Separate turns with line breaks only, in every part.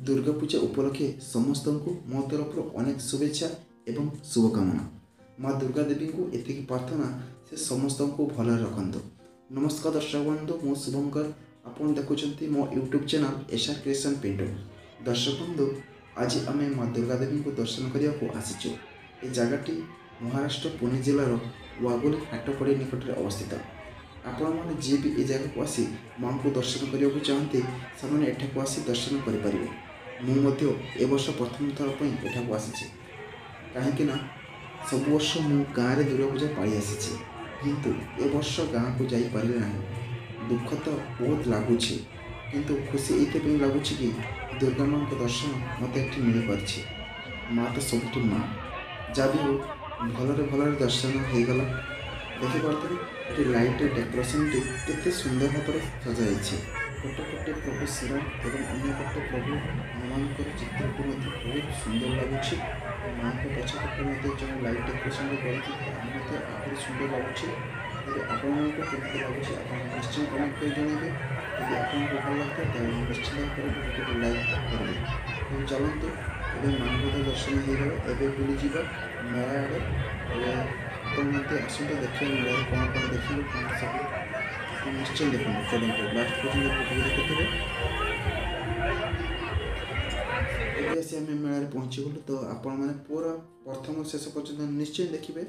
दुर्गा पूजा उपलक्षे समस्त को मो तरफ अनेक शुभेच्छा एवं शुभकामना। माँ दुर्गा देवी को एति प्रार्थना से समस्त को भल रखत। नमस्कार दर्शक बंधु, मो शुभंकर, आपन देखुं मो YouTube channel SR creation Pinto. दर्शक बंधु, आज आम माँ दुर्गा देवी को दर्शन करने को आसीचु। ए जगहटी महाराष्ट्र पुणे जिलार वागोली हाटपड़ी निकट में अवस्थित। आपण मैंने जी भी ये जगह को आसी माँ को दर्शन करने को चाहते से एठाक आसी दर्शन करें। मुझे ए वर्ष प्रथम थर पर एठाक आसी कहीं सब वर्ष मु गाँव में दुर्गा पूजा पाई आसी, किंतु ए वर्ष गाँव को जाई पारे ना। दुख तो बहुत लगुच, किंतु खुशी ये लगुच कि दुर्गा माँ के दर्शन मत ये मिल पार्छ। माँ तो सब माँ, जहाँ भी हो भलरे भलरे दर्शन हो गला। देखिपे ये लाइट डेकोरेशन टी केते सुंदर भाव में सजाई। गोटे गोटे प्रभु शिव एवं अन्य गोटे प्रभु हनुमान चित्र को बहुत सुंदर लगुच। माँ को पछपटे जो लाइट डेकोरेशन कर सुंदर लगुच। आपण केमती लगुच निश्चय कमेंट कर जनइबे। यदि आपको भल लगता है निश्चित लाइक करेंगे। तो चलते ए माँ को दर्शन हो गला। एवं बुली जा मेला आड़े तो आसते देखिए मेला कौन कौन देखिए कौन सब निश्चय देखो। चलते लास्ट पर्यटन देखते ये आसी आम मेल पहुँची गलु। तो आपण मैंने पूरा प्रथम शेष पर्यटन निश्चय देखिए।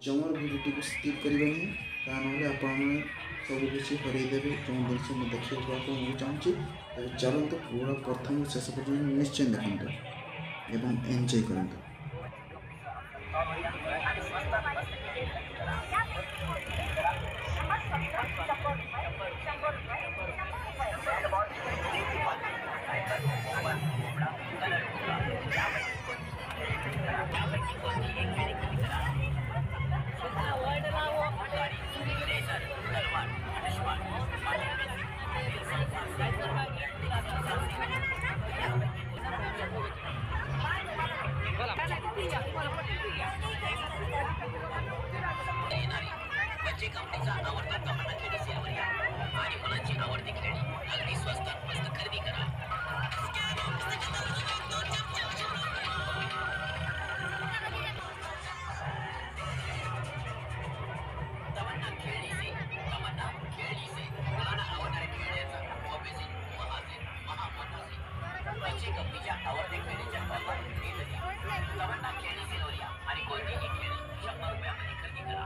जमर भिडियो को स्किप करेंगे नहीं, ना आप सबकि हरईदेवे। जो जिन मुझे देखा चाहूँगी तेज चलते पूरा प्रथम शेष पर्यटन निश्चय देखते एवं एंजॉय करते।
बच्चे कंपनीचा आवडता तमन्ना खेळी सेलवर या आणि मुलांची आवडती खेळणी अगदी स्वस्तात मस्त खरेदी करा। तमन्ना खेळी से मुलांना आवडणाऱ्या खेळण्याचा भव्य से महामोठा से बच्चे कंपनीच्या आवडत्या खेळणीच्या ऑफर घेत घ्या। तमन्ना खेळी सेलवर या आणि कोणतीही खेळणी 100 रुपयामध्ये खरेदी करा।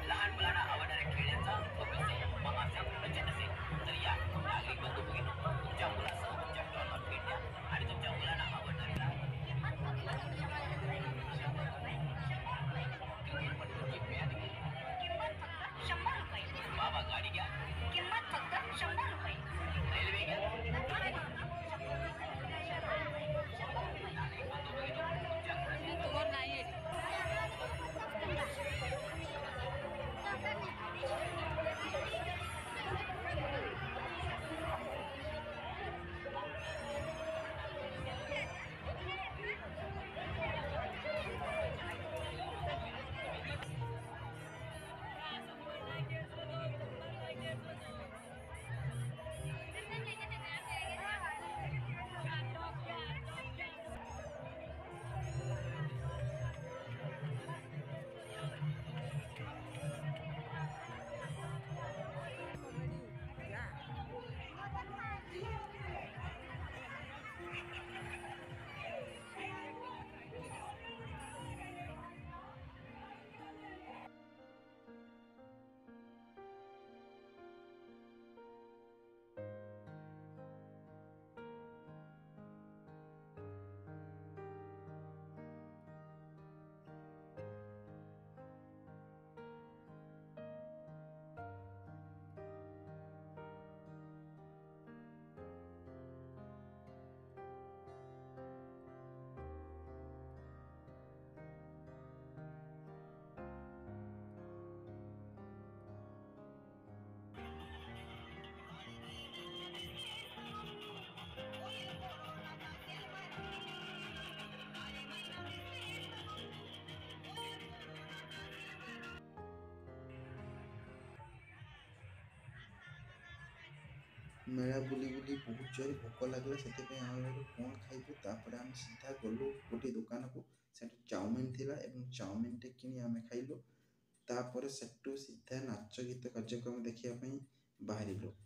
लहान मुलांना आवडणाऱ्या खेळण्याचा भव्य से महासे प्रचंड से तर या नागरिक बंधू भगिनी तुमच्या मुलासह तुमच्या स्टॉलवर भेट द्या आणि तुमच्या मुलांना आवडणाऱ्या क्रिकेटपटूची बॅट घ्या। किंमत फक्त 100 रुपये। बाबा गाडी घ्या, किंमत फक्त 100 रुपये। रेल्वे घ्या, नागरिक बंधू भगिनी तुमच्या घरात नाही
मेला बुली बुली बहुत जोर भोक लगला से आम कौन खाइबू तापर आम सीधा गलु गोटे दुकान को सेठी चाउमिन थिला एवं चाउमिन टे किनी आम खाइलु तापर सेठू सीधा नाच गीत कार्यक्रम देखिया बाहरिलु।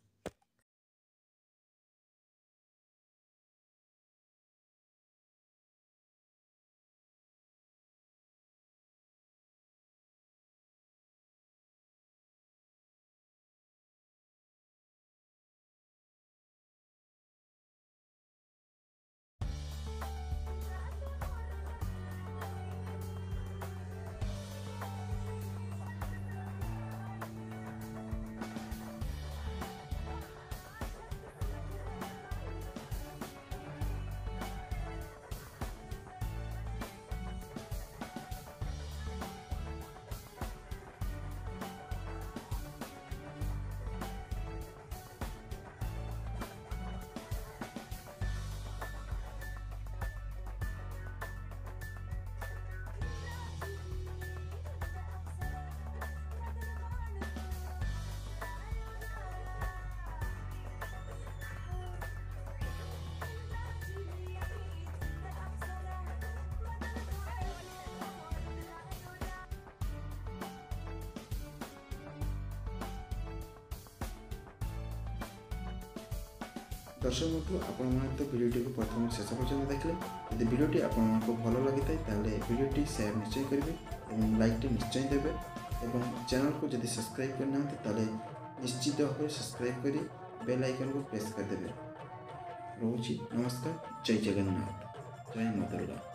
दर्शक बंधु आपण तो भिडियोटी को प्रथम शेष पर्यटन देखले यदि भिडियोटी आपको भल लगी था भिडियोटी शेयर निश्चय करेंगे और लाइक निश्चय देवे और चैनल को जब सब्सक्राइब करना निश्चित भाव सब्सक्राइब कर बेल आइकन को प्रेस करदे। रोची नमस्कार, जय जगन्नाथ, जय माता दुर्गा।